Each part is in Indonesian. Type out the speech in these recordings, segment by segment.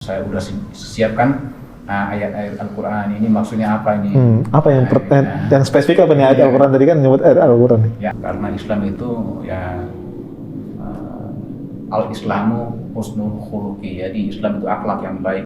saya udah siapkan ayat-ayat Al-Quran ini maksudnya apa ini? Apa yang spesifik apa nih ayat Al-Quran tadi kan nyebut ayat Al-Quran? Ya, karena Islam itu ya al-Islamu husnul khuluqi, jadi Islam itu akhlak yang baik.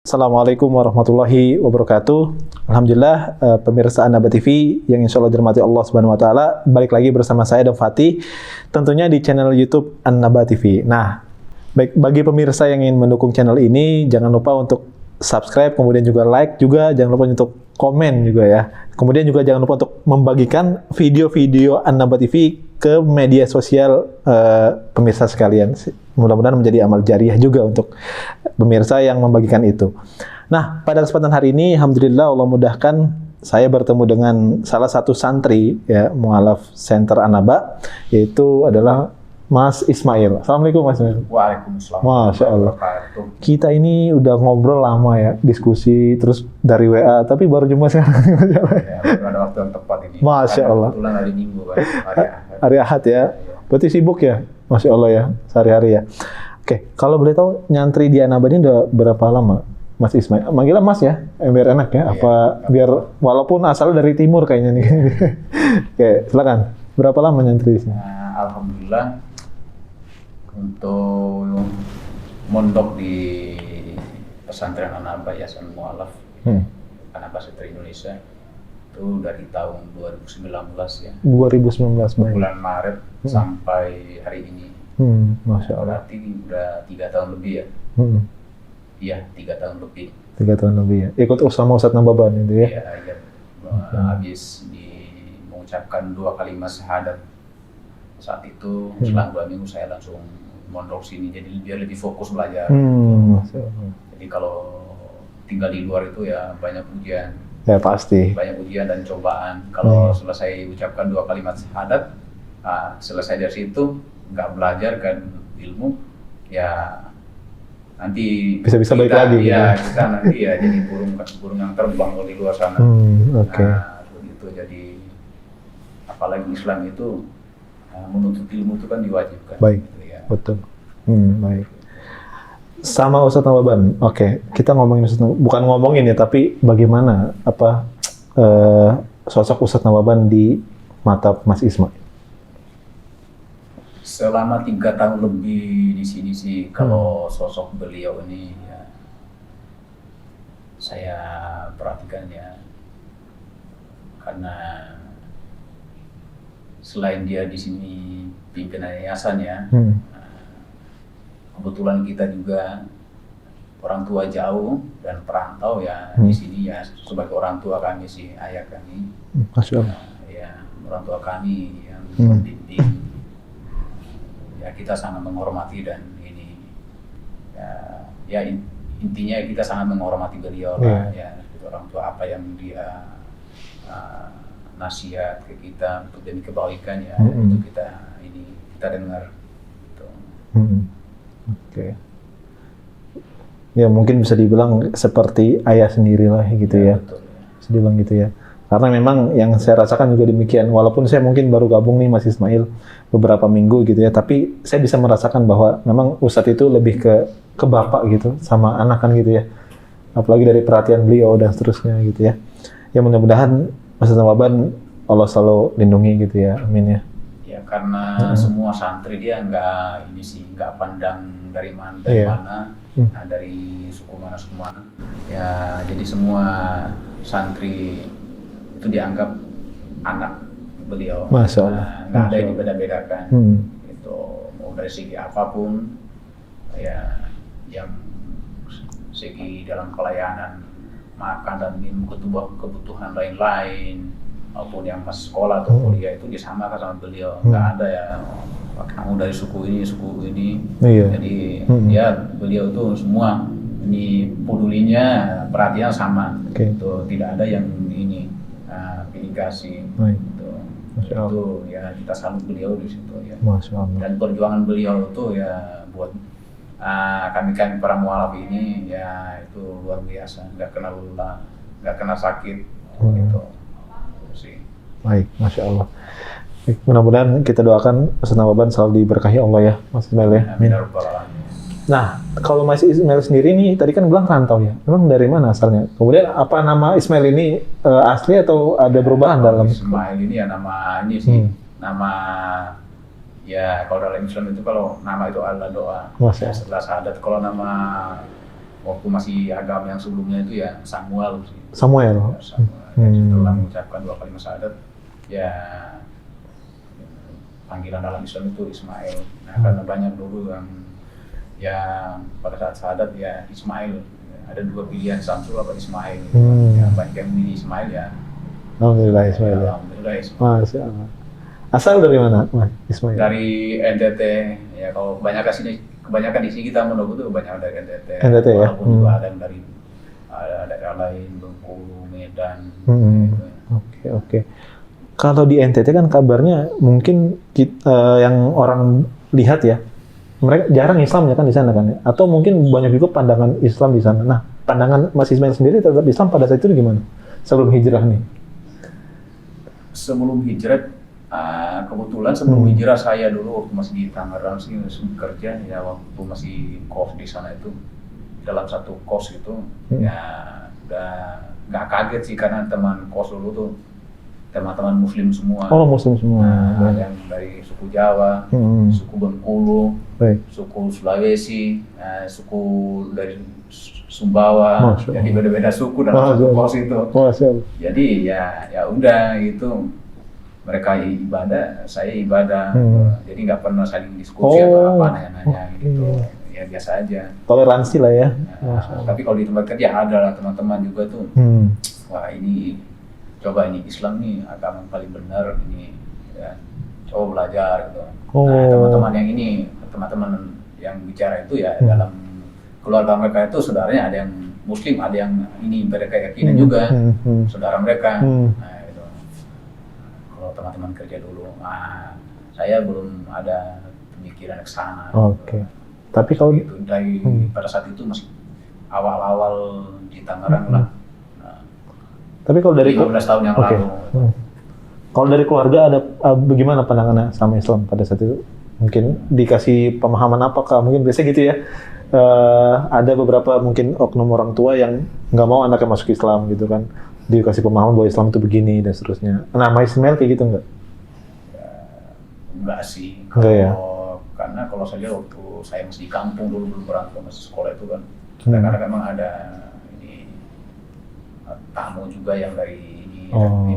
Assalamualaikum warahmatullahi wabarakatuh. Alhamdulillah, pemirsa An-Naba TV yang insya Allah dirahmati Allah Subhanahu Wa Taala, balik lagi bersama saya dan Fatih, tentunya di channel YouTube An-Naba TV. Nah, baik bagi pemirsa yang ingin mendukung channel ini, jangan lupa untuk subscribe, kemudian juga like, juga jangan lupa untuk komen juga ya. Kemudian juga jangan lupa untuk membagikan video-video An-Naba TV ke media sosial pemirsa sekalian. Mudah-mudahan menjadi amal jariah juga untuk pemirsa yang membagikan itu. Nah, pada kesempatan hari ini, alhamdulillah Allah mudahkan saya bertemu dengan salah satu santri ya Mu'alaf Center An-Naba, yaitu adalah Mas Ismail. Assalamualaikum Mas Ismail. Waalaikumsalam. Masya Allah. Kita ini udah ngobrol lama ya, diskusi terus dari WA, tapi baru jumpa sekarang. Ya, ada waktu yang tepat ini. Masya Allah. Kebetulan hari Minggu kan, hari Ahad ya. Berarti sibuk ya, Masya Allah ya, sehari-hari ya. Oke, kalau boleh tahu nyantri di An-Naba ini udah berapa lama, Mas Ismail? Manggilnya Mas ya, biar enak ya. Apa biar walaupun asal dari timur kayaknya nih. Oke, silakan. Berapa lama nyantri di sini? Alhamdulillah untuk mondok di pesantren An-Naba Yayasan Mu'alaf An-Naba Center Indonesia itu dari tahun 2019 ya. 2019 baik. Bulan Maret sampai hari ini. Masya Allah. Berarti udah 3 tahun lebih ya. Iya, 3 tahun lebih. 3 tahun lebih ya. Ikut sama Ustadz Nababan itu ya. Iya. Habis mengucapkan 2 kalimat syahadat. Saat itu selang 2 minggu saya langsung mondok sini, jadi biar lebih fokus belajar. Masya Allah. Jadi kalau tinggal di luar itu ya banyak ujian. Ya pasti. Banyak ujian dan cobaan. Kalau selesai ucapkan 2 kalimat syahadat, selesai dari situ nggak belajar kan ilmu, ya nanti bisa balik lagi. Ya gitu. Kita nanti ya jadi burung yang terbang di luar sana. Begitu. Jadi apalagi Islam itu menuntut ilmu itu kan diwajibkan. Baik, gitu ya. Betul. Baik. Sama Ustadz Nababan. Oke, kita ngomongin bukan ngomongin ya, tapi bagaimana sosok Ustadz Nababan di mata Mas Ismail? Selama 3 tahun lebih di sini sih, kalau sosok beliau ini ya saya perhatikan ya, karena selain dia di sini pimpinan yayasan ya, kebetulan kita juga orang tua jauh dan perantau ya di sini ya, sebagai orang tua kami sih, ayah kami, Masya Allah. Ya orang tua kami yang membimbing, ya kita sangat menghormati dan ini ya intinya kita sangat menghormati beliau lah ya, orang tua apa yang dia nasihat ke kita untuk demi kebaikan ya, itu kita dengar gitu. Oke. Ya mungkin bisa dibilang seperti ayah sendiri lah gitu ya. Betul, ya. Bisa dibilang gitu ya. Karena memang yang saya rasakan juga demikian. Walaupun saya mungkin baru gabung nih Mas Ismail beberapa minggu gitu ya, tapi saya bisa merasakan bahwa memang Ustadz itu lebih ke bapak gitu sama anak kan gitu ya. Apalagi dari perhatian beliau dan seterusnya gitu ya. Ya mudah-mudahan Mas Nababan Allah selalu lindungi gitu ya. Amin ya. Ya karena semua santri dia nggak pandang dari mana, dari suku mana. Ya jadi semua santri itu dianggap anak beliau. Masya Allah. Nggak ada yang dibeda-bedakan. Itu mau dari segi apapun, ya yang segi dalam pelayanan, makan dan minum, kebutuhan lain-lain, maupun yang pas sekolah atau kuliah itu disamakan sama beliau. Nggak ada ya kamu dari suku ini. Jadi ya beliau itu semua ini pedulinya, perhatian sama. Itu tidak ada yang ini pilih kasih. Gitu. Itu ya kita salut beliau di situ ya. Masya Allah. Dan perjuangan beliau itu ya buat kami para mualaf ini ya itu luar biasa, nggak kena lelah, nggak kena sakit gitu sih. Baik, Masya Allah. Mudah-mudahan kita doakan Ustaz Nawaban selalu diberkahi Allah ya, Mas Ismail ya. Amin ya rabbal alamin. Nah, kalau Mas Ismail sendiri nih, tadi kan bilang rantau ya. Memang dari mana asalnya? Kemudian apa nama Ismail ini asli atau ada perubahan dalam? Ismail ini ya nama ini sih. Nama ya kalau dalam Islam itu kalau nama itu adalah doa. Masya. Setelah syahadat, kalau nama waktu masih agama yang sebelumnya itu ya Samuel sih. Samuel. Ya, Samuel. Setelah mengucapkan 2 kalimat syahadat, ya panggilan dalam Islam itu Ismail. Nah, karena banyak dulu yang pada saat syahadat ya Ismail. Ada 2 pilihan, Samsul apa Ismail. Ya, banyak yang milih Ismail ya. Alhamdulillah Ismail ya. Alhamdulillah Ismail. Masya Allah. Asal dari mana, Mas Ismail? Dari NTT. Ya kalau kebanyakan di sini kita menunggu tuh banyak dari NTT. NTT ya. Walaupun juga ada yang dari daerah lain, Bengkulu, Medan. Gitu. Oke. Kalau di NTT kan kabarnya mungkin yang orang lihat ya, mereka jarang Islam ya kan di sana kan ya? Atau mungkin banyak juga pandangan Islam di sana. Nah, pandangan Mas Ismail sendiri terhadap Islam pada saat itu gimana? Sebelum hijrah nih? Sebelum hijrah, kebetulan sebelum hijrah saya dulu waktu masih di Tangerang sih kerja ya, waktu masih kos di sana itu dalam satu kos itu ya udah nggak kaget sih karena teman kos dulu tuh teman-teman Muslim semua. Oh, Muslim semua. Nah, ada yang dari suku Jawa, suku Bengkulu, suku Sulawesi, suku dari Sumbawa. Jadi beda-beda suku dalam satu kos itu. Jadi ya udah gitu. Mereka ibadah, saya ibadah. Jadi nggak pernah saling diskusi atau apa nanya-nanya gitu. Ya biasa aja. Toleransi lah ya. Tapi kalau di tempat kerja ada lah teman-teman juga tuh. Wah ini coba ini Islam nih agama paling benar ini ya. Coba belajar gitu. Nah, teman-teman yang ini, teman-teman yang bicara itu ya dalam keluarga mereka itu saudaranya ada yang Muslim, ada yang ini berkeyakinan juga saudara mereka. Nah, itu. Kalau teman-teman kerja dulu, saya belum ada pemikiran ke sana. Oke. Tapi kalau gitu, dari pada saat itu masih awal-awal di Tangerang lah. Tapi kalau dari 15 tahun yang lalu. Kalau dari keluarga ada bagaimana pandangannya sama Islam pada saat itu? Mungkin dikasih pemahaman apakah? Mungkin biasa gitu ya. Ada beberapa mungkin oknum orang tua yang nggak mau anaknya masuk Islam gitu kan. Dikasih pemahaman bahwa Islam itu begini dan seterusnya. Nah, Ismail kayak gitu nggak? Enggak sih. Enggak ya? Karena kalau saya lihat waktu saya masih di kampung dulu belum berangkat masih sekolah itu kan. Kadang-kadang memang ada tamu juga yang dari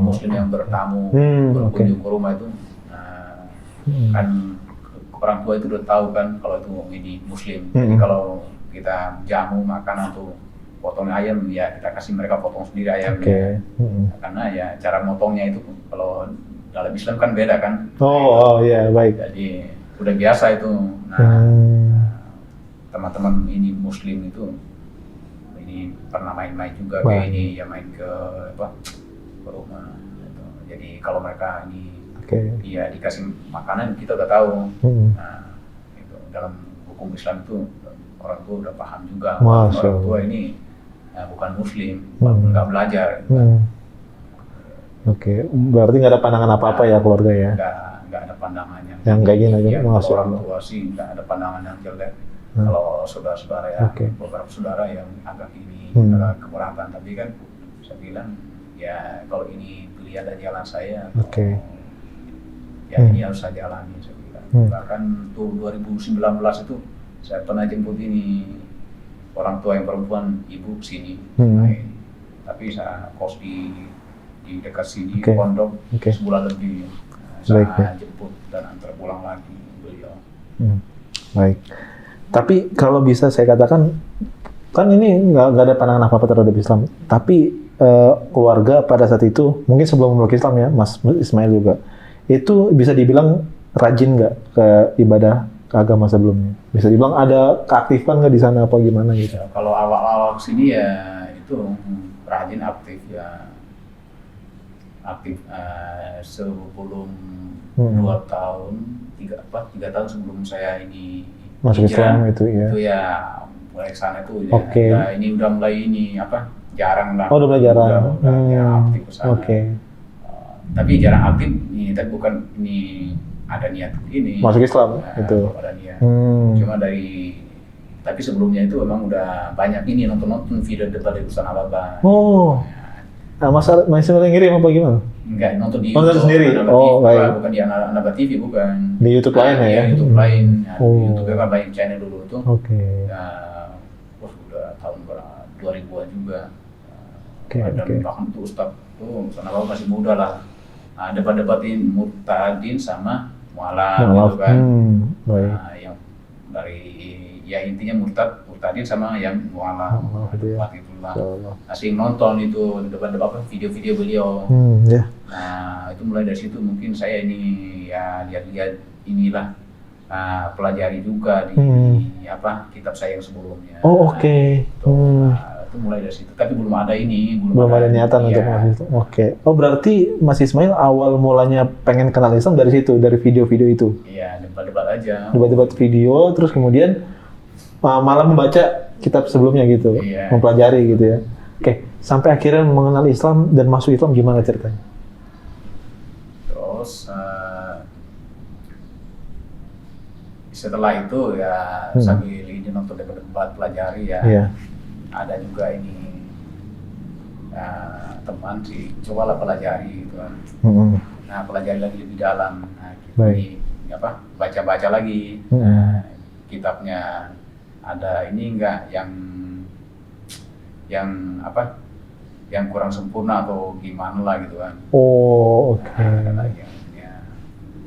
Muslim yang bertamu berkunjung ke rumah itu, kan orang tua itu udah tahu kan kalau itu ini Muslim. Jadi kalau kita jamu makanan tuh potong ayam ya kita kasih mereka potong sendiri ayamnya. Karena ya cara motongnya itu kalau dalam Islam kan beda kan. Iya baik. Jadi udah biasa itu. Nah teman-teman ini Muslim itu ini pernah main-main juga kayak ini ya main ke rumah gitu. Jadi kalau mereka ini ya dikasih makanan kita udah tahu. Nah itu dalam hukum Islam itu orang tua udah paham juga. Orang tua ini bukan Muslim, nggak belajar. Berarti nggak ada pandangan apa-apa ya keluarga ya? Nggak ada pandangan yang kayak gini aja. Orang tua sih nggak ada pandangan yang jelek. Kalau saudara-saudara ya, beberapa saudara yang agak ini, agak keberatan, tapi kan saya bilang ya kalau ini pilihan dan jalan saya, ya ini harus saya jalani saya bilang. Bahkan tuh 2019 itu saya pernah jemput ini orang tua yang perempuan ibu sini, tapi saya kos di dekat sini pondok sebulan lebih, saya jemput dan antar pulang lagi beliau. Baik. Tapi kalau bisa saya katakan, kan ini nggak ada pandangan apa-apa terhadap Islam. Tapi keluarga pada saat itu, mungkin sebelum memeluk Islam ya, Mas Ismail juga, itu bisa dibilang rajin nggak ke ibadah ke agama sebelumnya? Bisa dibilang ada keaktifan nggak di sana apa gimana gitu? Ya, kalau awal-awal kesini ya itu rajin aktif ya. Aktif sebelum 2 tahun, 3 tahun sebelum saya ini masuk Islam itu ya mulai kesana itu ya ini udah mulai ini jarang lah. Udah mulai jarang. Udah aktif kesana. tapi jarang aktif ini, tapi bukan ini ada niat ini Masuk Islam itu. ada niat. Cuma tapi sebelumnya itu memang udah banyak ini nonton video debat di Ustaz Ababa. Oh. Nah, masih ngirim apa gimana? Enggak, nonton di YouTube sendiri. Oh, baik. Bukan di Annaba TV, bukan. Di YouTube lain ya? YouTube lain. Di YouTube kan banyak channel dulu tuh. Oke. Udah tahun 2000-an juga. Oke. Bahkan tuh Ustaz Annaba masih muda lah. Nah, debat-debatin Murtadin sama Mu'alaf gitu kan. Baik. Nah, yang dari ya intinya Murtadin sama yang Mu'alaf. Itulah. Asing nonton itu debat-debat video-video beliau. Ya. Nah, itu mulai dari situ mungkin saya ini ya lihat-lihat inilah pelajari juga di kitab saya yang sebelumnya. Oh, oke. Itu mulai dari situ. Tapi belum ada niatan untuk masuk Islam. Oke. Oh, berarti Mas Ismail awal mulanya pengen kenal Islam dari situ, dari video-video itu. Iya, debat-debat aja. Debat-debat video, terus kemudian malah membaca kitab sebelumnya gitu, mempelajari gitu ya. Oke, sampai akhirnya mengenal Islam dan masuk Islam gimana ceritanya? Terus setelah itu ya sambil ini nonton debat pelajari ya, ada juga ini teman sih, cobalah pelajari gitu kan. Nah, pelajari lagi lebih dalam, baca-baca lagi kitabnya. Ada ini enggak yang kurang sempurna atau gimana lah gitu kan. Oh, oke.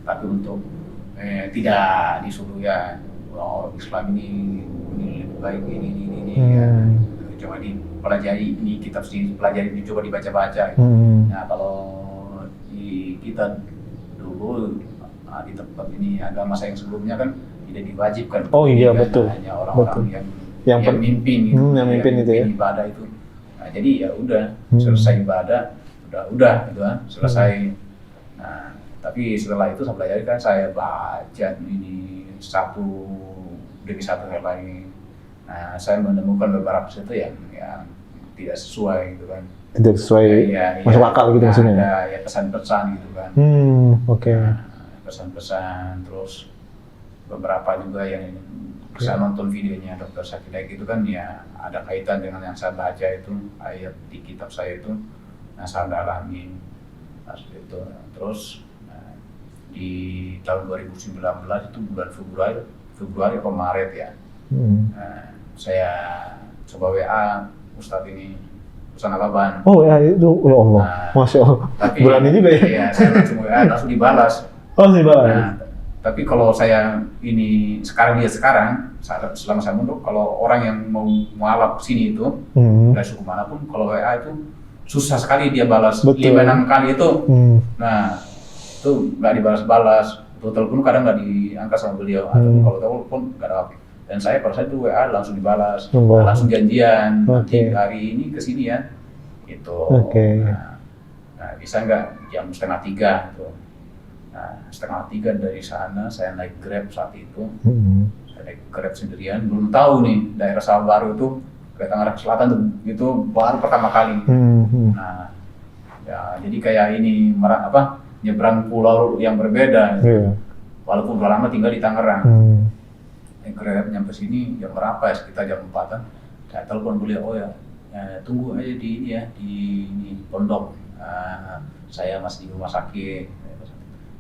Tapi untuk tidak disuruh ya, Islam ini lebih baik ini ya. Coba dipelajari ini kitab sendiri, pelajari dicoba dibaca-baca. Nah, kalau di kita dulu di tempat ini agama saya yang sebelumnya kan tidak diwajibkan. Oh iya, betul. Hanya orang-orang yang mimpin gitu. Yang mimpin itu ya. Ibadah itu. Nah, jadi ya udah selesai ibadah, udah gitu kan, selesai. Nah, tapi setelah itu saya pelajari kan saya baca ini satu demi satu yang lain. Nah, saya menemukan beberapa situ yang tidak sesuai gitu kan. Tidak sesuai masuk akal gitu maksudnya. Ada ya pesan-pesan gitu kan. Oke. Pesan-pesan, terus beberapa juga yang saya nonton videonya Dr. Sakida itu kan ya ada kaitan dengan yang saya baca itu ayat di kitab saya itu. Nah, saya dalami itu. Terus di tahun 2019 itu bulan Februari atau Maret ya. Saya coba WA Ustadz ini Ustadz Ababan. Oh ya itu, ya Allah, Masya Allah. Tapi, berani juga ya. Iya, saya langsung WA langsung dibalas. Oh, dibalas. Nah, tapi kalau saya ini sekarang selama saya mundur, kalau orang yang mau mualaf sini itu dari suku manapun, kalau WA itu susah sekali dia balas 5-6 kali itu. Nah, itu nggak dibalas-balas. Telepon kadang nggak diangkat sama beliau, atau kalau telepon nggak ada. Dan saya pada saat itu WA langsung dibalas, langsung janjian nanti hari ini ke sini ya, gitu. Nah, bisa nggak jam 2:30 gitu. Nah, 2:30 dari sana saya naik Grab saat itu. Saya naik Grab sendirian, belum tahu nih daerah Sawah Baru itu ke Tangerang Selatan tuh, itu baru pertama kali. Nah, ya jadi kayak ini nyebrang pulau yang berbeda. Walaupun udah lama tinggal di Tangerang. Grab nyampe sini jam berapa ya, sekitar jam 4-an. Saya telepon beliau, tunggu aja di ini ya, di pondok. Saya masih di rumah sakit.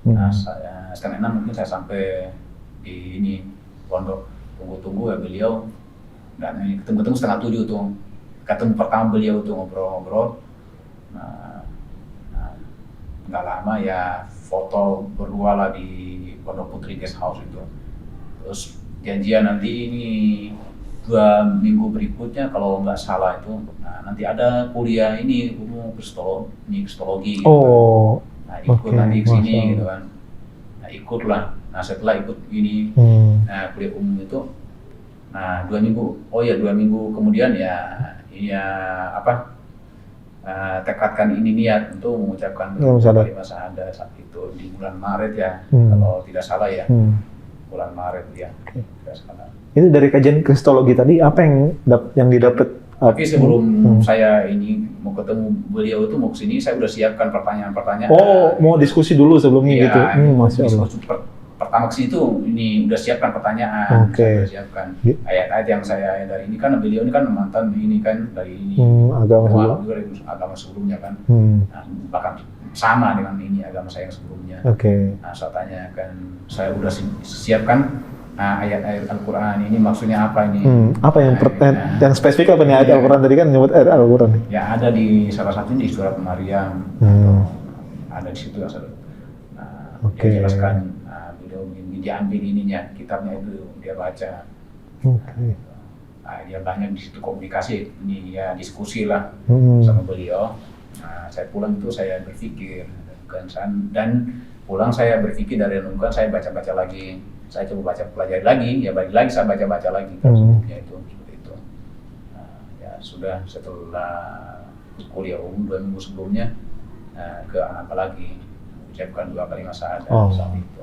Nah, saya 5:30 mungkin saya sampai di ini pondok. Tunggu ya beliau. Dan ketemu 6:30 tuh. Ketemu pertama beliau tuh ngobrol-ngobrol. Nah, nggak lama ya foto berdua lah di Pondok Putri Guest House itu. Terus janjian nanti ini 2 minggu berikutnya kalau nggak salah itu, nah nanti ada kuliah ini umum kristologi gitu. Nah ikut nanti kesini gitu kan. Nah ikutlah. Nah setelah ikut ini kuliah umum itu, nah 2 minggu kemudian tekadkan ini niat untuk mengucapkan kalimat syahadat saat itu di bulan Maret ya, kalau tidak salah ya. Bulan Maret ya. Itu dari kajian kristologi tadi apa yang didapat Tapi sebelum saya ini mau ketemu beliau itu mau kesini, saya udah siapkan pertanyaan-pertanyaan. Oh, mau diskusi dulu sebelumnya gitu. Masya Allah. Diskusi pertama kesini tuh ini udah siapkan pertanyaan. Oke. Saya udah siapkan ayat-ayat yang saya dari ini kan beliau ini kan mantan ini kan dari ini agama sebelumnya kan. Nah, bahkan sama dengan ini agama saya yang sebelumnya. Oke. Nah, saya tanyakan, saya udah siapkan ayat-ayat Al-Quran ini maksudnya apa ini? Apa yang spesifik apa nih ayat Al-Quran tadi kan nyebut ayat Al-Quran nih? Ya ada di salah satunya di surat Maryam. Ada di situ dia jelaskan beliau diambil ininya kitabnya itu dia baca. Dia banyak di situ komunikasi ini ya diskusi lah sama beliau. Saya pulang itu saya berpikir dan pulang saya berpikir dari renungan saya baca-baca lagi. Saya coba pelajari lagi, ya balik lagi saya baca-baca lagi sebelumnya itu seperti itu. Ya sudah setelah kuliah umum 2 minggu sebelumnya ke anak lagi ucapkan 2 kalimat syahadat saat itu.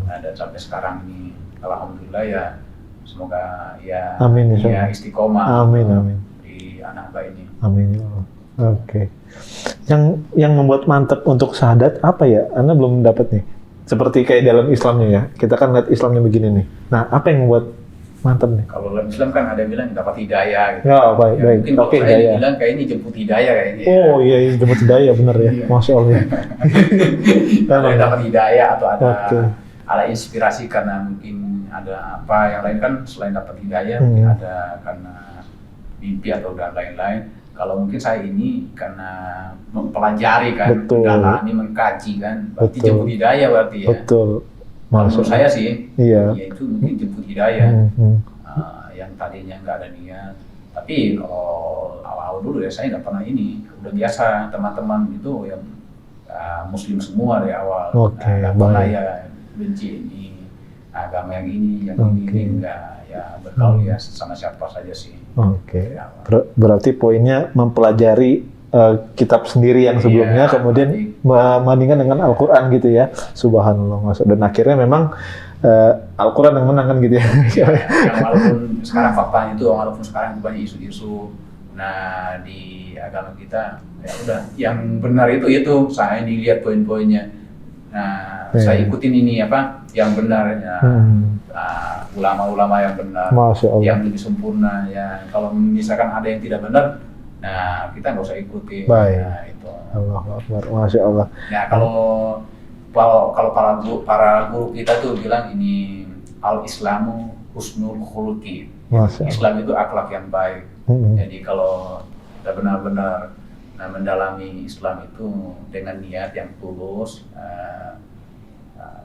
Dan sampai sekarang ini alhamdulillah ya semoga ya amin, ya istiqomah amin. Di anak ini. Amin ya Allah. Oke. Yang membuat mantap untuk syahadat apa ya? Anda belum dapat nih. Seperti kayak dalam Islamnya ya, kita kan lihat Islamnya begini nih. Nah, apa yang membuat mantap nih? Kalau dalam Islam kan ada yang bilang dapat hidayah gitu. Ya, baik. Mungkin kalau saya bilang kayak ini jemput hidayah kayaknya. Oh iya, jemput hidayah bener ya, Masya Allah. Ada dapat hidayah atau ada inspirasi karena mungkin ada apa yang lain kan selain dapat hidayah, mungkin ada karena mimpi atau dan lain-lain. Kalau mungkin saya ini karena mempelajari kan, mendalami, mengkaji kan, berarti jemput hidayah berarti ya. Betul. Menurut saya sih, ya itu mungkin jemput hidayah. Yang tadinya nggak ada niat. Tapi kalau awal-awal dulu ya saya nggak pernah ini. Udah biasa teman-teman itu yang Muslim semua dari awal. Nggak pernah ya benci ini agama yang ini, yang ini enggak. Ya bergaul ya sama siapa saja sih. Berarti poinnya mempelajari kitab sendiri yang sebelumnya, kemudian membandingkan dengan Al-Quran gitu ya. Subhanallah, Mas. Dan akhirnya memang Al-Quran yang menang kan gitu ya. Walaupun sekarang faktanya itu, walaupun sekarang banyak isu-isu, nah di agama kita ya udah yang benar itu saya ini lihat poin-poinnya. Nah saya ikutin ini apa yang benar ya. Ulama-ulama yang benar, yang lebih sempurna ya. Kalau misalkan ada yang tidak benar, nah kita nggak usah ikuti. Nah, itu. Allahu Akbar, Masya Allah. Ya kalau para guru kita tuh bilang ini al-Islamu husnul khuluqi. Islam itu akhlak yang baik. Jadi kalau kita benar-benar mendalami Islam itu dengan niat yang tulus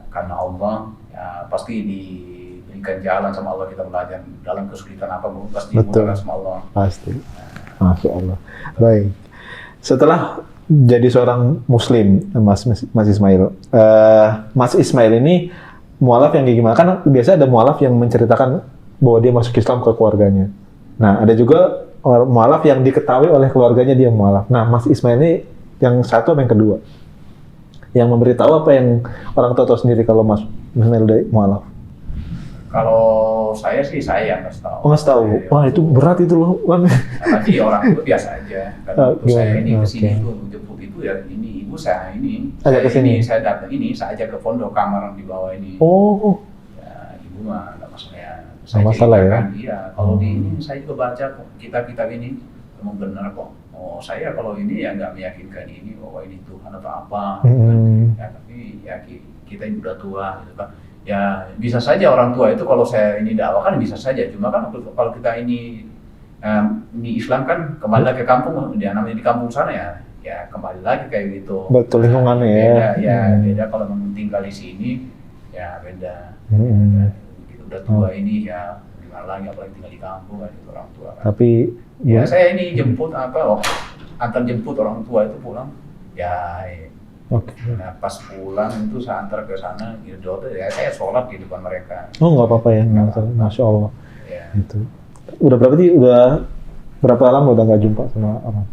karena Allah, ya pasti diberikan jalan sama Allah. Kita belajar dalam kesulitan apa pasti dimudahkan sama Allah. Pasti. Masya Allah. Baik. Setelah jadi seorang Muslim, Mas Ismail, Mas Ismail ini mualaf yang kayak gimana? Kan biasa ada mualaf yang menceritakan bahwa dia masuk Islam ke keluarganya. Nah, ada juga mualaf yang diketahui oleh keluarganya dia mualaf. Nah, Mas Ismail ini yang satu apa yang kedua? Yang memberitahu apa yang orang tua tahu sendiri kalau Mas Ismail udah mualaf? Kalau saya sih saya nggak tahu. Oh, nggak tahu. Wah, itu berat itu loh. Tapi orang itu biasa aja. Kalau saya ini kesini itu jemput itu ya ini ibu saya ini. Ada kesini. Saya datang ini saya ajak ke pondok kamar di bawah ini. Oh. Ya, ibu mah nggak masalah. Nggak masalah ya. Iya. Kalau di ini saya juga baca kok kitab-kitab ini memang benar kok. Oh saya kalau ini ya nggak meyakinkan ini bahwa ini Tuhan atau apa. Ya, tapi ya kita ini udah tua gitu kan. Ya bisa saja orang tua itu kalau saya ini dakwah kan bisa saja, cuma kan kalau kita ini Islam kan kembali lagi ke kampung, dia namanya di kampung sana ya kembali lagi kayak gitu. Betul, lingkungannya ya. Beda kalau tinggal di sini ya beda. Kita udah tua ini ya gimana lagi apalagi tinggal di kampung kan itu orang tua kan. Tapi ya saya ini jemput antar jemput orang tua itu pulang ya. Nah pas pulang itu saya antar ke sana gitu, ya saya sholat di depan mereka. Oh nggak apa-apa ya, Masya Allah. Ya. Itu. Udah berapa lama udah nggak jumpa sama orang?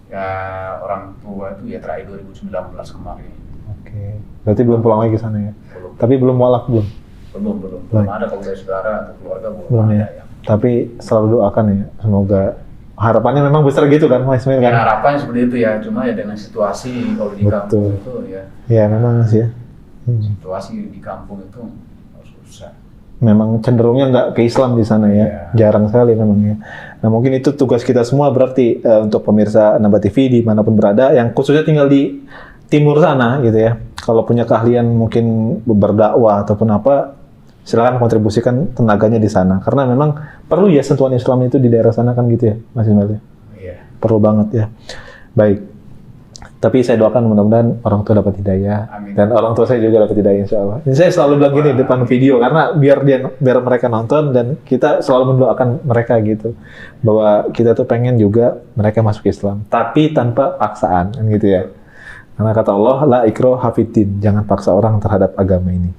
Ya orang tua itu ya terakhir 2019 kemarin. Oke. Berarti belum pulang lagi ke sana ya? Belum. Tapi belum mualaf belum? Belum ada kalau dari saudara atau keluarga belum ada ya. Tapi selalu doakan ya, semoga harapannya memang besar gitu kan, Mas Ismail kan? Ya, harapannya seperti itu ya, cuma ya dengan situasi kalau di kampung itu ya. Ya memang sih ya. Situasi di kampung itu susah. Memang cenderungnya nggak ke Islam di sana ya, jarang sekali memang ya. Nah mungkin itu tugas kita semua berarti untuk pemirsa Naba TV dimanapun berada, yang khususnya tinggal di timur sana gitu ya. Kalau punya keahlian mungkin berdakwah ataupun apa, silakan kontribusikan tenaganya di sana. Karena memang perlu ya sentuhan Islam itu di daerah sana kan gitu ya, Mas Ismail. Iya. Perlu banget ya. Baik. Tapi saya doakan mudah-mudahan orang tua dapat hidayah. Amin. Dan orang tua saya juga dapat hidayah insya Allah. Ini saya selalu bilang gini di depan video karena biar mereka nonton dan kita selalu mendoakan mereka gitu bahwa kita tuh pengen juga mereka masuk Islam, tapi tanpa paksaan kan gitu ya. Karena kata Allah la ikraha fiddin, jangan paksa orang terhadap agama ini.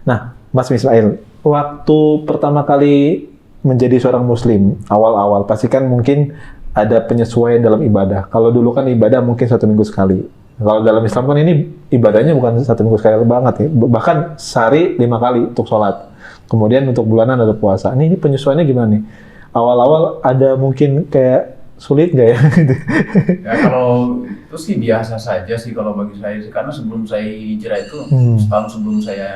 Nah, Mas Ismail, waktu pertama kali menjadi seorang Muslim awal-awal pasti kan mungkin ada penyesuaian dalam ibadah. Kalau dulu kan ibadah mungkin 1 minggu sekali. Kalau dalam Islam kan ini ibadahnya bukan 1 minggu sekali banget ya. Bahkan sehari 5 kali untuk sholat. Kemudian untuk bulanan ada puasa. Ini penyesuaiannya gimana nih? Awal-awal ada mungkin kayak sulit nggak ya? Ya kalau itu sih biasa saja sih kalau bagi saya sih. Karena sebelum saya hijrah itu, setahun sebelum saya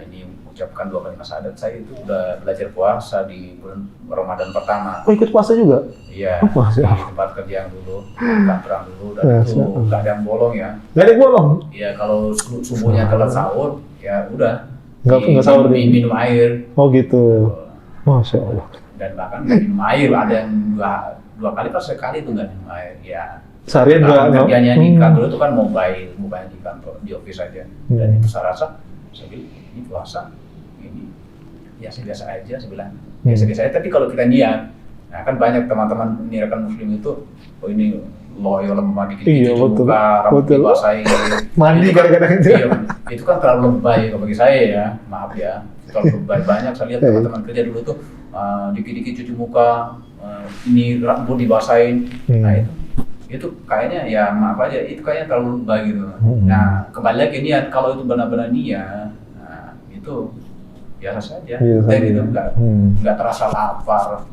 ini ucapkan 2 kalimat syahadat, saya itu udah belajar puasa di bulan Ramadan pertama. Oh ikut puasa juga? Iya, di tempat kerja yang dulu, kantoran dulu, dan itu nggak ada yang bolong ya. Nggak ada yang bolong? Iya, kalau subuhnya telat sahur, ya udah. Nggak sahur minum air. Oh gitu. Masya Allah. Dan bahkan nggak minum air, ada yang dua kali atau sekali itu nggak minum air. Ya. Seharian nggak. Kerjanya di kantor itu kan mobile, bukan di kantor, di office aja. Dan itu saya rasa, saya bilang, ini puasa, ini biasa-biasa aja, saya bilang. Biasa-biasa aja, tapi kalau kita niat, nah kan banyak teman-teman niatkan Muslim itu, oh ini loyo lemah dikit-dikit juga, rambut dibasahin. Mandi kadang-kadang itu. Iya, itu kan terlalu lebay bagi saya ya, maaf ya. Terlalu lebay, banyak saya lihat teman-teman kerja dulu tuh dikit-dikit cuci muka, ini rambut dibasahin. Nah itu kayaknya ya maaf aja, itu kayaknya terlalu lebay gitu. Nah kembali lagi niat, kalau itu benar-benar niat, nah, itu biasa saja. Dan itu nggak terasa lapar,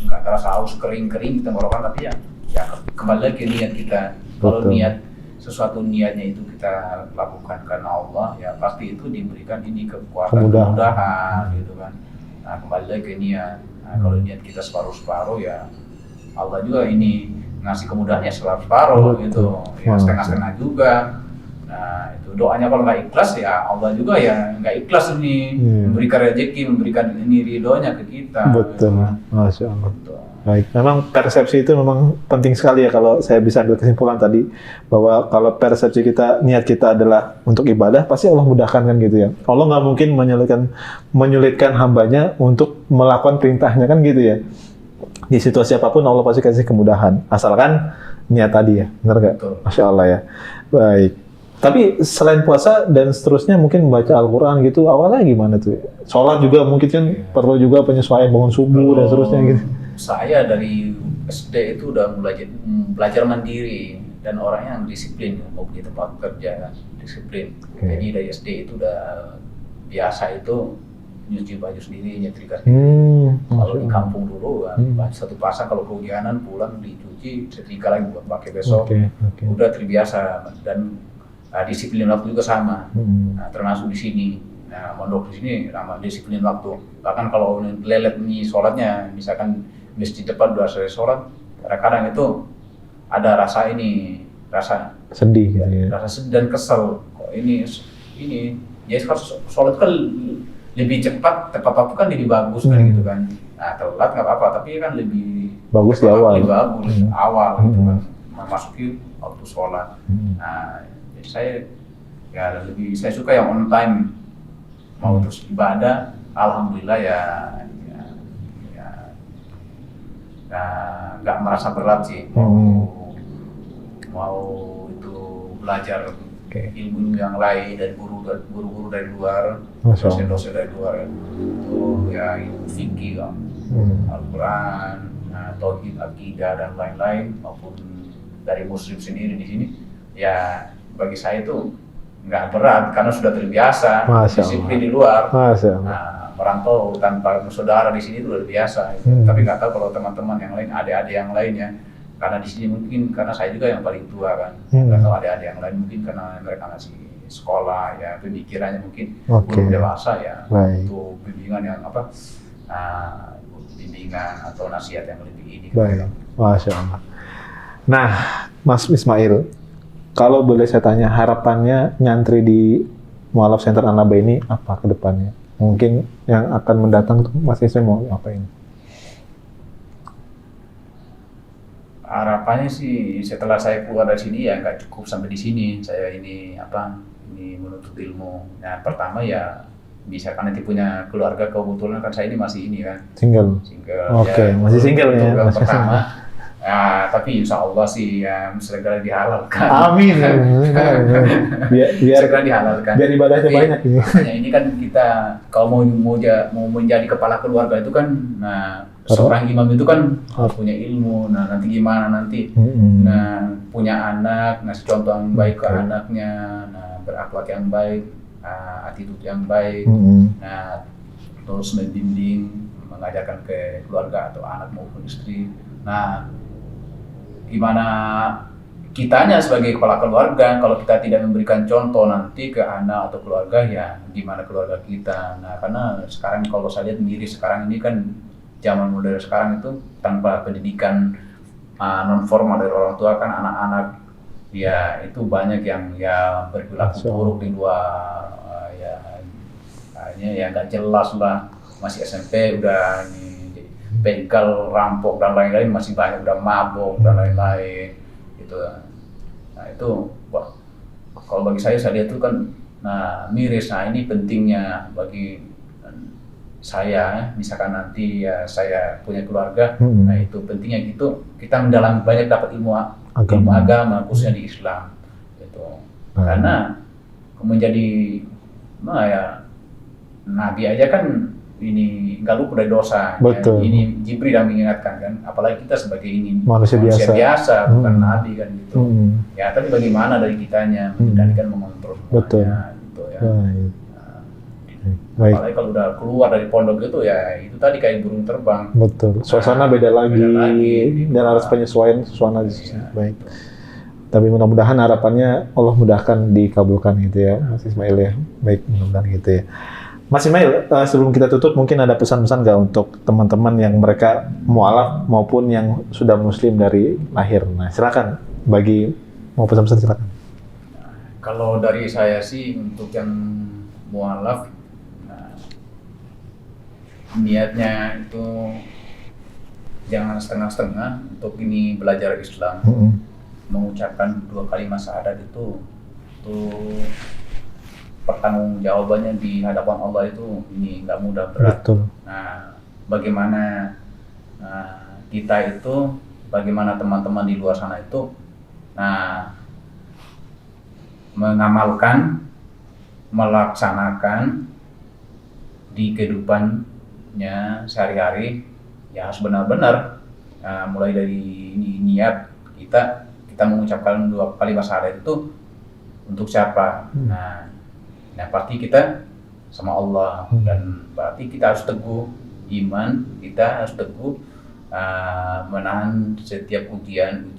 nggak terasa haus kering-kering di tenggorokan, tapi ya kembali lagi niat kita. Kalau niat sesuatu niatnya itu kita lakukan karena Allah, ya pasti itu diberikan ini kekuatan, kemudahan gitu kan. Nah kembali lagi ke niat. Nah, kalau niat kita separuh-separuh ya Allah juga ini ngasih kemudahannya separuh gitu, ya setengah-setengah juga. Nah itu doanya kalau nggak ikhlas ya Allah juga ya nggak ikhlas ini memberikan rezeki, memberikan ini ridhonya ke kita. Betul, gitu. Masya Allah. Betul. Baik, memang persepsi itu memang penting sekali ya kalau saya bisa ambil kesimpulan tadi bahwa kalau persepsi kita, niat kita adalah untuk ibadah, pasti Allah mudahkan kan gitu ya. Allah nggak mungkin menyulitkan hambanya untuk melakukan perintahnya kan gitu ya. Di situasi apapun Allah pasti kasih kemudahan, asalkan niat tadi ya, benar nggak? Masya Allah ya. Baik. Tapi selain puasa dan seterusnya mungkin membaca Al-Quran gitu, awalnya gimana tuh? Sholat juga mungkin kan perlu juga penyesuaian bangun subuh dan seterusnya gitu. Saya dari SD itu udah mulai belajar mandiri dan orangnya yang disiplin, mau di tempat kerja disiplin. Jadi dari SD itu udah biasa itu nyuci baju sendiri, nyetrika sendiri. Kalau di kampung dulu, satu pasang kalau kehujanan pulang dicuci, setrika lagi buat pakai besok. Udah terbiasa dan disiplin waktu juga sama. Nah, termasuk di sini. Nah, mondok di sini ramah disiplin waktu. Bahkan kalau lelet nih sholatnya, misalkan masjid depan udah selesai sholat, kadang-kadang itu ada rasa sedih gitu ya. Rasa sedih dan kesel. Kok ini jadi kalau sholat kan lebih cepat, tepat waktu kan lebih bagus kan gitu kan. Nah telat nggak apa-apa, tapi kan lebih bagus di awal. Lebih bagus awal gitu kan, memasuki waktu sholat. Nah jadi saya suka yang on time, mau terus ibadah, alhamdulillah ya nggak merasa berat sih. Mau itu belajar ilmu yang lain dari guru-guru dari luar, dosen-dosen dari luar itu ya ilmu fikih, Al-Quran, tauhid, akidah dan lain-lain, maupun dari muslim sendiri di sini ya bagi saya itu nggak berat karena sudah terbiasa disiplin di luar. merantau tanpa saudara di sini itu luar biasa. Tapi nggak tahu kalau teman-teman yang lain, adik-adik yang lain ya. Karena di sini mungkin karena saya juga yang paling tua kan. Nggak tahu adik-adik yang lain mungkin karena mereka masih sekolah ya, pemikirannya mungkin belum dewasa ya. Untuk bimbingan yang bimbingan atau nasihat yang lebih ini. Baik, Masya Allah. Nah, Mas Ismail, kalau boleh saya tanya, harapannya nyantri di Mu'alaf Center An-Naba ini apa ke depannya? Mungkin yang akan mendatang tuh Mas Ismail mau apa ini? Harapannya sih setelah saya keluar dari sini ya nggak cukup sampai di sini. Saya ini menuntut ilmu. Nah, pertama ya bisa kan nanti punya keluarga, kebetulan kan saya ini masih ini kan. Single. Oke, masih single ya. Yang pertama. Tapi insya Allah sih ya segera dihalalkan. Amin. biar segera dihalalkan. Biar ibadahnya banyak ini. Makanya ini kan kita kalau mau menjadi kepala keluarga itu kan, seorang imam itu kan harus punya ilmu. Nah nanti gimana nanti, punya anak, ngasih contoh yang baik ke anaknya, berakhlak yang baik, attitude yang baik, terus membimbing, mengajarkan ke keluarga atau anak maupun istri. Nah, gimana kitanya sebagai kepala keluarga kalau kita tidak memberikan contoh nanti ke anak atau keluarga, ya gimana keluarga kita. Nah, karena sekarang kalau saya lihat miris sekarang ini kan zaman modern sekarang itu tanpa pendidikan non formal dari orang tua kan anak-anak ya itu banyak yang ya berperilaku buruk di luar, ya nggak jelas lah, masih SMP udah begal, rampok dan lain-lain, masih banyak udah mabuk dan lain-lain gitu. Nah itu kalau bagi saya lihat itu kan miris. Nah ini pentingnya bagi saya, misalkan nanti ya saya punya keluarga, nah itu pentingnya gitu kita mendalam banyak dapat ilmu agama khususnya di Islam gitu. Karena menjadi nabi aja kan ini nggak luput dari dosa. Betul. Ya, ini Jibril yang mengingatkan kan, apalagi kita sebagai ini manusia biasa bukan nabi kan gitu. Ya tapi bagaimana dari kitanya mengendalikan, mengontrol semuanya gitu ya. Baik. Apalagi kalau udah keluar dari pondok itu ya itu tadi kayak burung terbang. Betul. Suasana beda lagi dan harus penyesuaian suasana. Baik. Tapi mudah-mudahan harapannya Allah mudahkan dikabulkan gitu ya, Mas Ismail ya. Baik, mudah-mudahan gitu ya. Mas Ismail, sebelum kita tutup, mungkin ada pesan-pesan nggak untuk teman-teman yang mereka mu'alaf maupun yang sudah muslim dari lahir? Nah, silakan. Mau pesan-pesan silakan. Kalau dari saya sih untuk yang mu'alaf, niatnya itu jangan setengah-setengah untuk ini belajar Islam. Mengucapkan 2 kalimat syahadat itu pertanggungjawabannya di hadapan Allah itu ini nggak mudah, berat. Betul. Nah, bagaimana kita itu, bagaimana teman-teman di luar sana itu, mengamalkan, melaksanakan di kehidupannya sehari-hari, ya harus benar-benar mulai dari niat kita mengucapkan 2 kalimat syahadat itu untuk siapa? Nah, pasti kita sama Allah, dan berarti kita harus teguh iman, kita harus teguh menahan setiap ujian,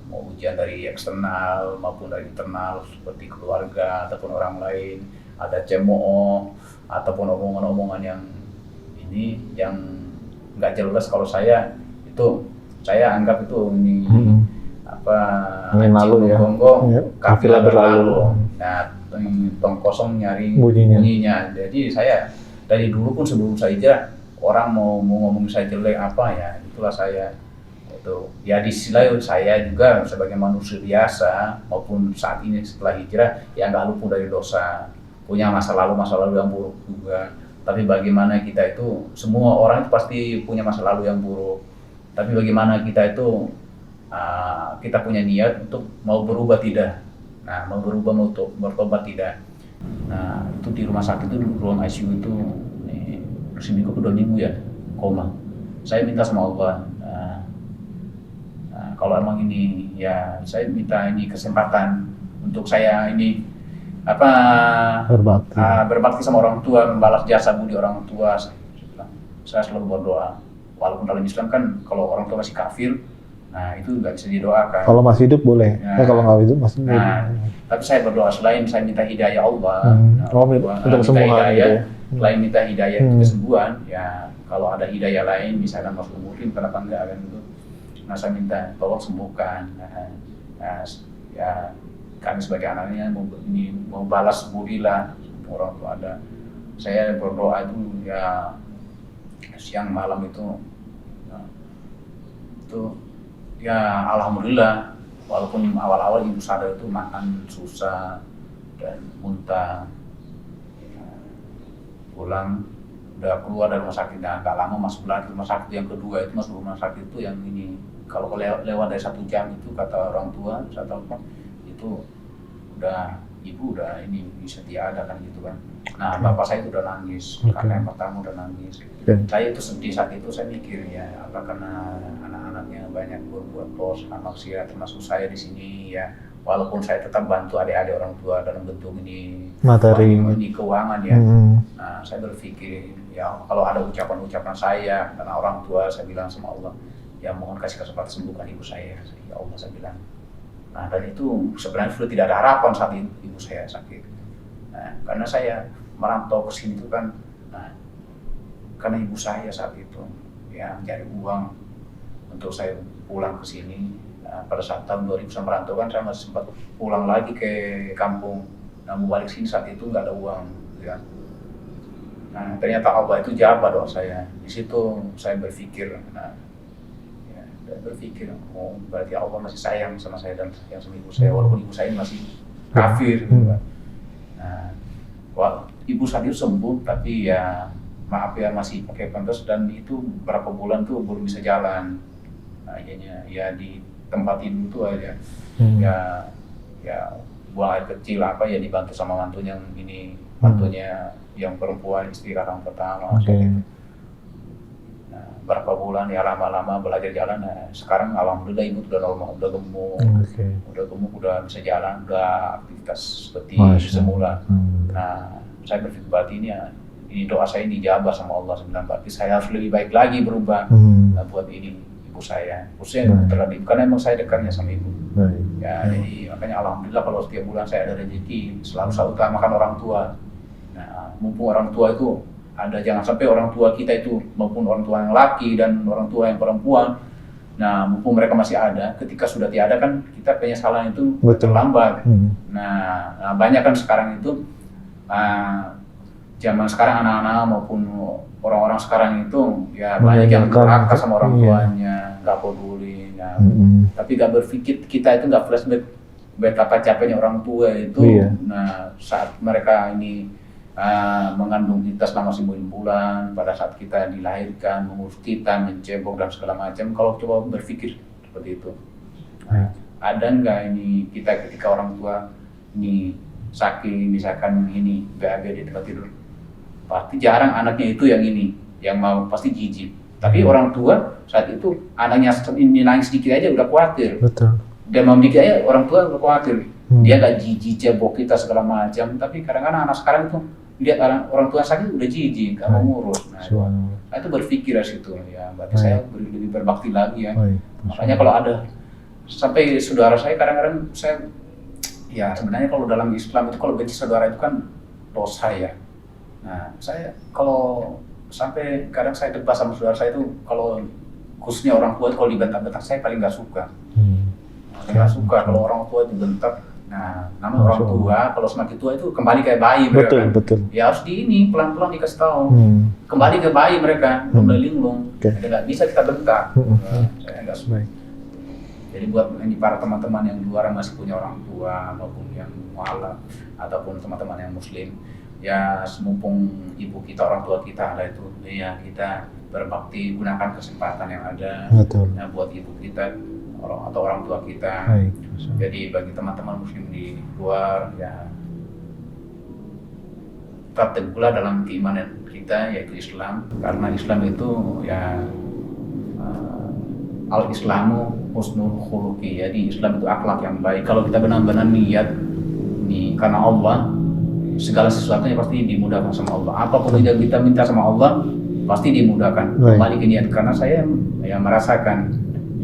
mau ujian dari eksternal maupun dari internal seperti keluarga ataupun orang lain, ada cemooh ataupun omongan-omongan yang nggak jelas. Kalau saya anggap itu angin lalu ya, kafilah berlalu. Nah, tong kosong nyari bunyinya. Jadi saya dari dulu pun sebelum saya hijrah, orang mau ngomong saya jelek apa ya, itulah saya itu. Ya di sisi lain saya juga sebagai manusia biasa maupun saat ini setelah hijrah ya nggak luput dari dosa, punya masa lalu yang buruk juga. Tapi bagaimana kita itu, semua orang itu pasti punya masa lalu yang buruk. Tapi bagaimana kita itu kita punya niat untuk mau berubah tidak. Nah, mau berubah, mau bertobat tidak. Nah, itu di rumah sakit itu, ruang ICU itu seminggu ke 2 minggu ya, koma. Saya minta sama Allah, kalau emang ini ya saya minta ini kesempatan untuk saya ini apa Berbakti. Berbakti sama orang tua, membalas jasa budi orang tua. Saya selalu berdoa. Walaupun dalam Islam kan kalau orang tua masih kafir, nah itu nggak bisa didoakan. Kalau masih hidup boleh. Kalau nggak hidup masih. Tapi saya berdoa selain saya minta hidayah Allah, untuk kesembuhan gitu ya. Selain minta hidayah kesembuhan, ya kalau ada hidayah lain, misalkan masuk mungkin kenapa enggak kan gitu. Nah saya minta tolong sembuhkan. Ya kami sebagai anaknya mau balas budi lah orang tua ada. Saya berdoa itu ya siang malam itu ya alhamdulillah, walaupun awal-awal ibu sadar itu makan susah dan muntah, ya, pulang udah keluar dari rumah sakit, agak lama masuk lagi rumah sakit yang kedua. Itu masuk rumah sakit itu yang ini kalau lewat dari 1 jam itu kata orang tua itu udah ibu udah ini bisa tiada kan gitu kan. Nah bapak saya itu udah nangis, kakak yang pertama udah nangis. Saya itu sedih saat itu, saya mikir ya apa karena anak-anaknya banyak berbuat dosa maksiat termasuk saya di sini ya, walaupun saya tetap bantu adik-adik orang tua dalam bentuk ini materi ini keuangan ya. Nah saya berpikir ya kalau ada ucapan-ucapan saya karena orang tua, saya bilang sama Allah ya mohon kasih kesempatan sembuhkan ibu saya ya Allah, saya bilang. Nah dan itu sebenarnya sudah tidak ada harapan saat ibu saya sakit. Nah karena saya merantau ke sini itu kan, nah, karena ibu saya saat itu ya mencari uang untuk saya pulang ke sini. Nah, pada saat tahun 2000 saya merantau kan, saya masih sempat pulang lagi ke kampung. Nah mau balik sini saat itu nggak ada uang ya. Nah ternyata Allah itu jawab doa saya. Di situ saya berpikir, berarti Allah masih sayang sama saya dan sayang sama ibu saya, walaupun ibu saya masih kafir gitu kan. Nah, ibu saat itu sembuh, tapi ya maaf ya masih pakai pampers dan itu berapa bulan tuh belum bisa jalan. Nah, akhirnya ya di tempat tidur tuh aja ya buang air kecil apa ya dibantu sama mantunya yang ini, mantunya yang perempuan, istri kakak pertama. Berapa bulan ya lama-lama belajar jalan. Nah, sekarang alhamdulillah ibu udah normal, udah gemuk, udah bisa jalan, udah aktivitas seperti semula. Nah, saya berpikir berarti ini doa saya dijabah sama Allah. Sebenarnya berarti saya harus lebih baik lagi berubah buat ini ibu saya. Khususnya terlebih karena emang saya dekatnya sama ibu. Ya, jadi makanya alhamdulillah kalau setiap bulan saya ada rezeki, selalu saya utamakan orang tua. Nah, mumpung orang tua itu ada, jangan sampai orang tua kita itu maupun orang tua yang laki dan orang tua yang perempuan, nah mumpung mereka masih ada, ketika sudah tiada kan kita penyesalan itu terlambat. Nah banyak kan sekarang itu zaman sekarang anak-anak maupun orang-orang sekarang itu ya banyak yang durhaka sama orang tuanya, nggak peduli. Nah, tapi nggak berpikir kita itu nggak flashback betapa capeknya orang tua itu. Nah saat mereka ini mengandung kita selama 9 bulan, pada saat kita dilahirkan, mengurus kita, mencebok dan segala macam. Kalau coba berpikir seperti itu, ada nggak ini kita ketika orang tua ini sakit, misalkan ini BAB di tempat tidur, pasti jarang anaknya itu yang ini, yang mau pasti jijik. Tapi orang tua saat itu anaknya ini nangis sedikit aja udah khawatir. Dia mau dikit aja orang tua udah khawatir. Dia nggak jijik cebok kita segala macam. Tapi kadang-kadang anak sekarang itu lihat orang tua sakit udah jijik, nggak mau ngurus. Nah, itu berpikir dari situ ya. Berarti saya lebih berbakti lagi ya. Makanya kalau ada sampai saudara saya kadang-kadang saya ya sebenarnya kalau dalam Islam itu kalau benci saudara itu kan dosa ya. Nah saya kalau sampai kadang saya debat sama saudara saya itu, kalau khususnya orang tua itu kalau dibentak-bentak saya paling nggak suka. Nggak suka kalau orang tua dibentak. Nah, namun orang tua kalau semakin tua itu kembali kayak bayi mereka. Betul. Ya harus pelan-pelan dikasih tahu. Kembali ke bayi mereka, linglung. Jadi nggak bisa kita bentak. Saya nggak suka. Jadi buat ini para teman-teman yang di luar masih punya orang tua maupun yang mualaf ataupun teman-teman yang muslim, ya mumpung ibu kita, orang tua kita ada itu, ya kita berbakti, gunakan kesempatan yang ada. Nah, buat ibu kita atau orang tua kita. Jadi bagi teman-teman muslim di luar ya tetap teguhlah dalam keimanan kita yaitu Islam, karena Islam itu ya al-Islamu husnul khuluqi, jadi Islam itu akhlak yang baik. Kalau kita benar-benar niat nih karena Allah, segala sesuatunya pasti dimudahkan sama Allah. Apapun yang kita minta sama Allah pasti dimudahkan. Baik. Kembali ke niat, karena saya ya merasakan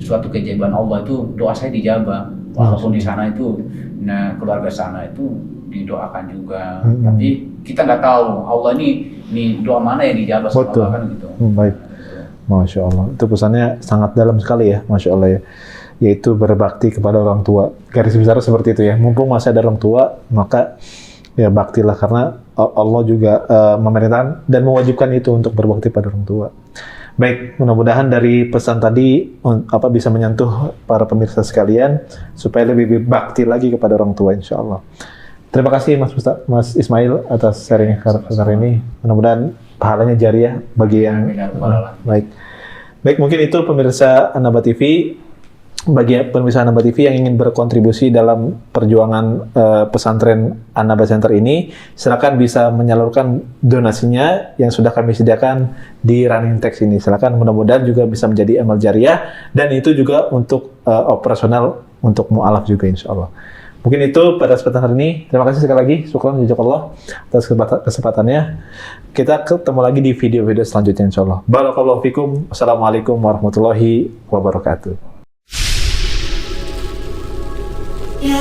suatu keajaiban Allah itu, doa saya dijabah. Walaupun di sana itu, nah keluarga sana itu didoakan juga. Tapi kita nggak tahu Allah ini doa mana yang dijabah sama Betul. Allah kan gitu. Baik. Masya Allah. Itu pesannya sangat dalam sekali ya, Masya Allah ya. Yaitu berbakti kepada orang tua. Garis besar seperti itu ya. Mumpung masih ada orang tua, maka ya baktilah, karena Allah juga memerintahkan dan mewajibkan itu untuk berbakti pada orang tua. Baik, mudah-mudahan dari pesan tadi bisa menyentuh para pemirsa sekalian supaya lebih bakti lagi kepada orang tua, insya Allah. Terima kasih Mas Ismail atas sharing hari ini. Mudah-mudahan pahalanya jariah bagi yang baik. Baik, mungkin itu pemirsa An-Naba TV. Bagi pemirsa An-Naba TV yang ingin berkontribusi dalam perjuangan pesantren An-Naba Center ini, silakan bisa menyalurkan donasinya yang sudah kami sediakan di running text ini. Silakan, mudah-mudahan juga bisa menjadi amal jariah, dan itu juga untuk operasional untuk mu'alaf juga, insya Allah. Mungkin itu pada kesempatan hari ini. Terima kasih sekali lagi. Syukran jazakallah atas kesempatannya. Kita ketemu lagi di video-video selanjutnya, insya Allah. Barakallahu fikum. Assalamualaikum warahmatullahi wabarakatuh. Ya